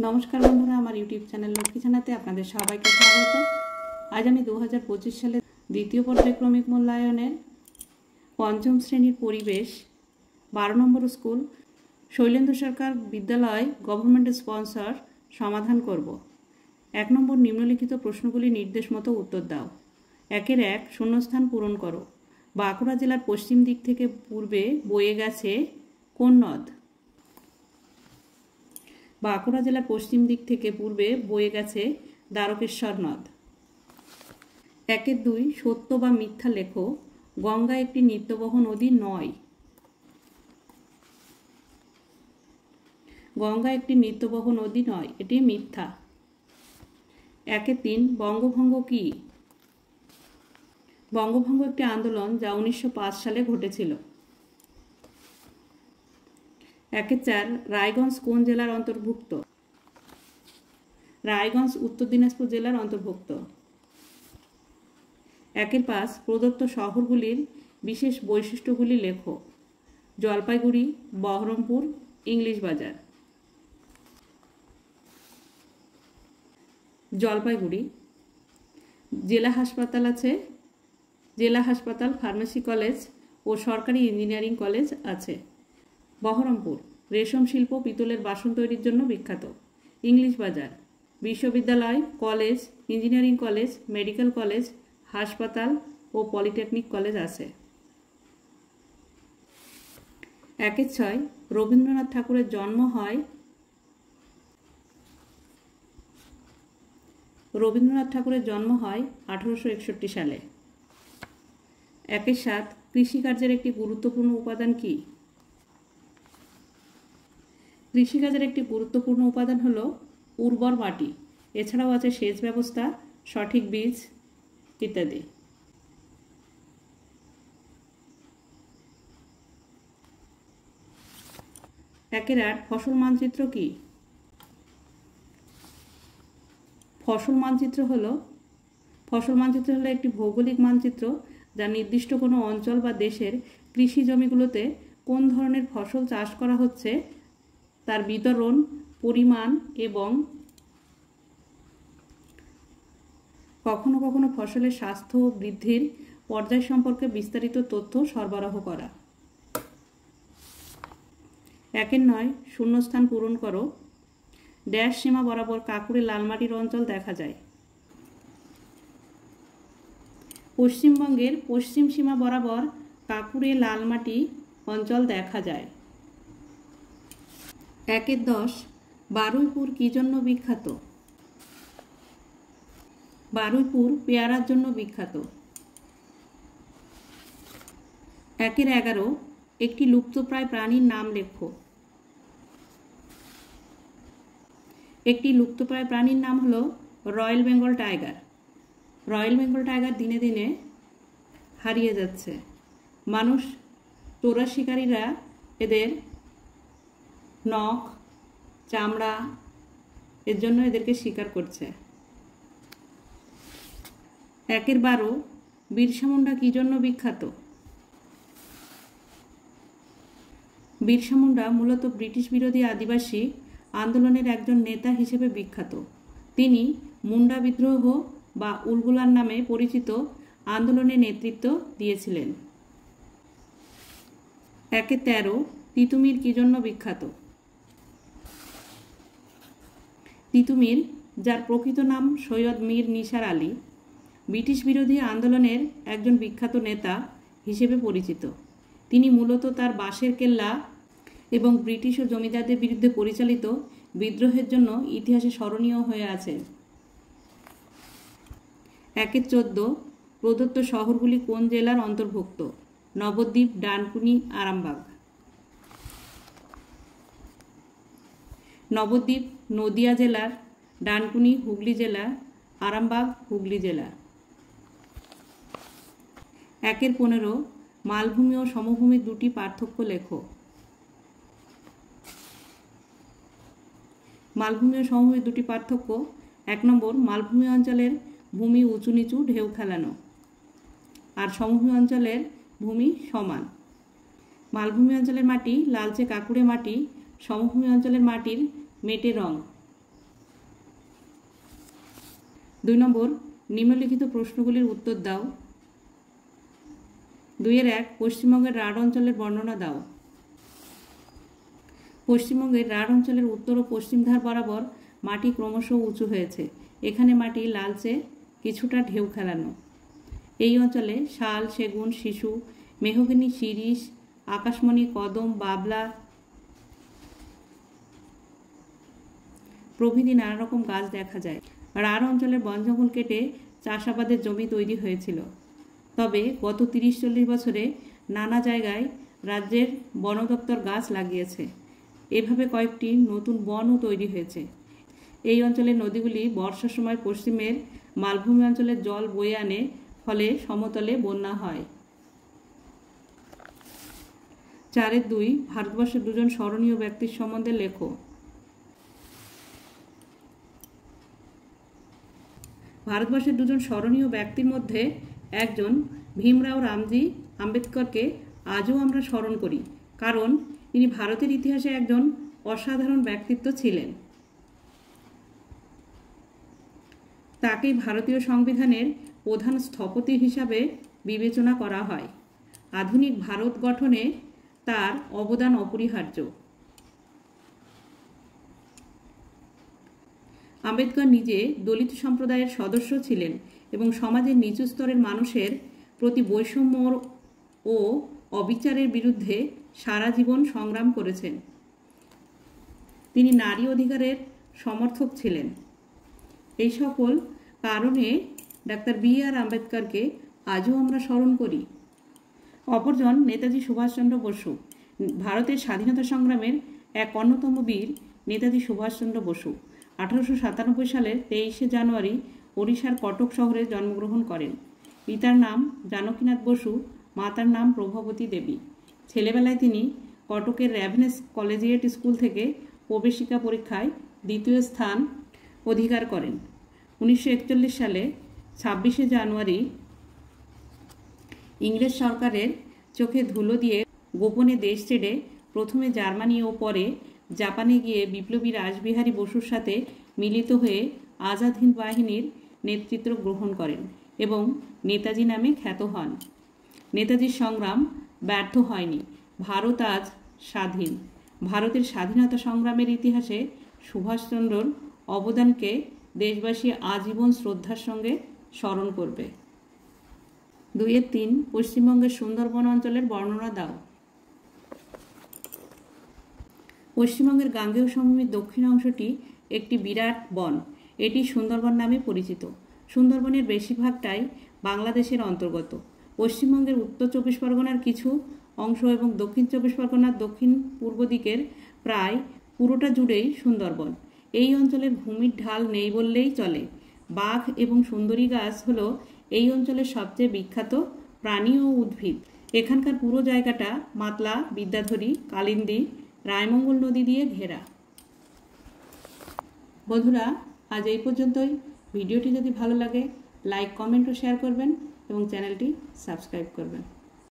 নমস্কার বন্ধুরা, আমার ইউটিউব চ্যানেল লক্ষ্মীছানাতে আপনাদের সবাইকে স্বাগত। আজ আমি 2025 সালে দ্বিতীয় পর্যায়ক্রমিক মূল্যায়নের পঞ্চম শ্রেণীর পরিবেশ 12 নম্বর স্কুল শৈলেন্দ্র সরকার বিদ্যালয় গভর্নমেন্ট স্পন্সর সমাধান করব। 1 নম্বর নিম্নলিখিত প্রশ্নগুলি নির্দেশ মতো উত্তর দাও। 1 শূন্যস্থান পূরণ করো। বাঁকুড়া জেলার পশ্চিম দিক থেকে পূর্বে বয়ে গেছে কোন নদ? বাঁকুড়া জেলার পশ্চিম দিক থেকে পূর্বে বয়ে গেছে দ্বারকেশ্বর নদ। 1-2 সত্য বা মিথ্যা লেখো। গঙ্গা একটি নিত্যবহ নদী নয়। গঙ্গা একটি নিত্যবহ নদী নয়, এটি মিথ্যা। 1-3 বঙ্গভঙ্গ কি? বঙ্গভঙ্গ একটি আন্দোলন যা 1905 সালে ঘটেছিল। 1-4 রায়গঞ্জ কোন জেলার অন্তর্ভুক্ত? রায়গঞ্জ উত্তর দিনাজপুর জেলার অন্তর্ভুক্ত। 1-5 প্রদত্ত শহরগুলির বিশেষ বৈশিষ্ট্যগুলি লেখো। জলপাইগুড়ি, বহরমপুর, ইংলিশ বাজার। জলপাইগুড়ি জেলা হাসপাতাল আছে। জেলা হাসপাতাল, ফার্মেসি কলেজ ও সরকারি ইঞ্জিনিয়ারিং কলেজ আছে। বহরমপুর রেশম শিল্প, পিতলের বাসন তৈরির জন্য বিখ্যাত। ইংলিশ বাজার বিশ্ববিদ্যালয়, college, engineering college, medical college, হাসপাতাল ও পলিটেকনিক কলেজ আছে। 1-6 রবীন্দ্রনাথ ঠাকুরের জন্ম হয়। রবীন্দ্রনাথ ঠাকুরের জন্ম হয় 1861 সালে। 1-7 কৃষিকার্যের একটি গুরুত্বপূর্ণ উপাদান কি? কৃষিকাজের একটি গুরুত্বপূর্ণ উপাদান হলো উর্বর মাটি। এছাড়াও আছে সেচ ব্যবস্থা, সঠিক বীজ ইত্যাদি। 1-8 ফসল মানচিত্র কি? ফসল মানচিত্র হলো একটি ভৌগোলিক মানচিত্র যা নির্দিষ্ট কোনো অঞ্চল বা দেশের কৃষি জমিগুলোতে কোন ধরনের ফসল চাষ করা হচ্ছে তার বিতরণ, পরিমাণ এবং কখনো কখনো ফসলের স্বাস্থ্য ও বৃদ্ধির পর্যায় সম্পর্কে বিস্তারিত তথ্য সরবরাহ করা। 1-9 শূন্যস্থান পূরণ করো। ড্যাশ সীমা বরাবর কাঁকুড়ে লাল মাটির অঞ্চল দেখা যায়। পশ্চিমবঙ্গের পশ্চিম সীমা বরাবর কাঁকুড়ে লাল মাটি অঞ্চল দেখা যায়। 1-10 বারুইপুর কি জন্য বিখ্যাত? বারুইপুর পেয়ারার জন্য বিখ্যাত। 1-11 একটি লুপ্তপ্রায় প্রাণীর নাম লেখো। একটি লুপ্তপ্রায় প্রাণীর নাম হলো royal Bengal tiger. Royal Bengal tiger দিনে দিনে হারিয়ে যাচ্ছে। মানুষ, চোরা শিকারীরা এদের নখ, চামড়া এর জন্য এদেরকে শিকার করছে। 1-12 বিরসা মুন্ডা কি জন্য বিখ্যাত? বিরসা মুন্ডা মূলত ব্রিটিশ বিরোধী আদিবাসী আন্দোলনের একজন নেতা হিসেবে বিখ্যাত। তিনি মুন্ডা বিদ্রোহ বা উলগুলান নামে পরিচিত আন্দোলনে নেতৃত্ব দিয়েছিলেন। 1-13 তিতুমির কি জন্য বিখ্যাত? তিতুমির, যার প্রকৃত নাম সৈয়দ মীর নিসার আলী, ব্রিটিশ বিরোধী আন্দোলনের একজন বিখ্যাত নেতা হিসেবে পরিচিত। তিনি মূলত তার বাঁশের কেল্লা এবং ব্রিটিশ ও জমিদারদের বিরুদ্ধে পরিচালিত বিদ্রোহের জন্য ইতিহাসে স্মরণীয় হয়ে আছেন। 1-14 প্রদত্ত শহরগুলি কোন জেলার অন্তর্ভুক্ত? নবদ্বীপ, ডানকুনি, আরামবাগ। নবদ্বীপ নদিয়া জেলার, ডানকুনি হুগলি জেলা, আরামবাগ হুগলি জেলা। 1-15 মালভূমি ও সমভূমির দুটি পার্থক্য লেখো। মালভূমি ও সমভূমির দুটি পার্থক্য: 1 নম্বর মালভূমি অঞ্চলের ভূমি উঁচু নিচু ঢেউ খেলানো, আর সমভূমি অঞ্চলের ভূমি সমান। মালভূমি অঞ্চলের মাটি লালচে কাঁকুড়ে মাটি, সমভূমি অঞ্চলের মাটির মেটে রং। 2 নম্বর, নিম্নলিখিত প্রশ্নগুলির উত্তর দাও। 2-1, পশ্চিমবঙ্গের রাঢ় অঞ্চলের বর্ণনা দাও। পশ্চিমবঙ্গের রাঢ় অঞ্চলের উত্তর ও পশ্চিম ধার বরাবর মাটি ক্রমশ উঁচু হয়েছে। এখানে মাটি লালচে, কিছুটা ঢেউ খেলানো। এই অঞ্চলে শাল, সেগুন, শিশু, মেহগনি, শিরীষ, আকাশমণি, কদম, বাবলা প্রভৃতি নানা রকম গাছ দেখা যায়। রাঢ় অঞ্চলের বন জঙ্গল কেটে চাষাবাদের জমি তৈরি হয়েছিল। তবে গত 30-40 বছরে নানা জায়গায় রাজ্যের বন দপ্তর গাছ লাগিয়েছে। এভাবে কয়েকটি নতুন বনও তৈরি হয়েছে। এই অঞ্চলের নদীগুলি বর্ষার সময় পশ্চিমের মালভূমি অঞ্চলের জল বয়ে আনে, ফলে সমতলে বন্যা হয়। 4-2, ভারতবর্ষের 2জন স্মরণীয় ব্যক্তির সম্বন্ধে লেখো। ভারতবর্ষের 2জন স্মরণীয় ব্যক্তির মধ্যে একজন ভীমরাও রামজি আম্বেদকরকে আজও আমরা স্মরণ করি, কারণ তিনি ভারতের ইতিহাসে একজন অসাধারণ ব্যক্তিত্ব ছিলেন। তাকেই ভারতীয় সংবিধানের প্রধান স্থপতি হিসাবে বিবেচনা করা হয়। আধুনিক ভারত গঠনে তার অবদান অপরিহার্য। আম্বেদকর নিজে দলিত সম্প্রদায়ের সদস্য ছিলেন এবং সমাজের নিচু স্তরের মানুষের প্রতি বৈষম্য ও অবিচারের বিরুদ্ধে সারা জীবন সংগ্রাম করেছেন। তিনি নারী অধিকারের সমর্থক ছিলেন। এই সকল কারণে ডাক্তার বি.আর. আম্বেদকরকে আজও আমরা স্মরণ করি। অপরজন নেতাজি সুভাষচন্দ্র বসু। ভারতের স্বাধীনতা সংগ্রামের এক অন্যতম বীর নেতাজি সুভাষচন্দ্র বসু 1897 সালের 23শে জানুয়ারি ওড়িশার কটক শহরে জন্মগ্রহণ করেন। পিতার নাম জানকীনাথ বসু, মাতার নাম প্রভাবতী দেবী। ছেলেবেলায় তিনি কটকের র্যাভেন্স কলেজিয়েট স্কুল থেকে প্রবেশিকা পরীক্ষায় 2য় স্থান অধিকার করেন। 1941 সালে 26শে জানুয়ারি ইংরেজ সরকারের চোখে ধুলো দিয়ে গোপনে দেশ ছেড়ে প্রথমে জার্মানি ও পরে জাপানে গিয়ে বিপ্লবী রাসবিহারী বসুর সাথে মিলিত হয়ে আজাদ হিন্দ বাহিনীর নেতৃত্ব গ্রহণ করেন এবং নেতাজি নামে খ্যাত হন। নেতাজির সংগ্রাম ব্যর্থ হয়নি। ভারত আজ স্বাধীন। ভারতের স্বাধীনতা সংগ্রামের ইতিহাসে সুভাষচন্দ্রর অবদানকে দেশবাসী আজীবন শ্রদ্ধার সঙ্গে স্মরণ করবে। 2-3, পশ্চিমবঙ্গের সুন্দরবন অঞ্চলের বর্ণনা দাও। পশ্চিমবঙ্গের গাঙ্গেয় সমভূমির দক্ষিণ অংশটি একটি বিরাট বন। এটি সুন্দরবন নামে পরিচিত। সুন্দরবনের বেশিরভাগটাই বাংলাদেশের অন্তর্গত। পশ্চিমবঙ্গের উত্তর 24 পরগনার কিছু অংশ এবং দক্ষিণ 24 পরগনার দক্ষিণ পূর্ব দিকের প্রায় পুরোটা জুড়েই সুন্দরবন। এই অঞ্চলের ভূমির ঢাল নেই বললেই চলে। বাঘ এবং সুন্দরী গাছ হলো এই অঞ্চলের সবচেয়ে বিখ্যাত প্রাণী ও উদ্ভিদ। এখানকার পুরো জায়গাটা মাতলা, বিদ্যাধরী, কালিন্দী, রায়মঙ্গল নদী দিয়ে ঘেরা। বন্ধুরা, আজ এই পর্যন্তই। ভিডিওটি যদি ভালো লাগে লাইক, কমেন্ট ও শেয়ার করবেন এবং চ্যানেলটি সাবস্ক্রাইব করবেন।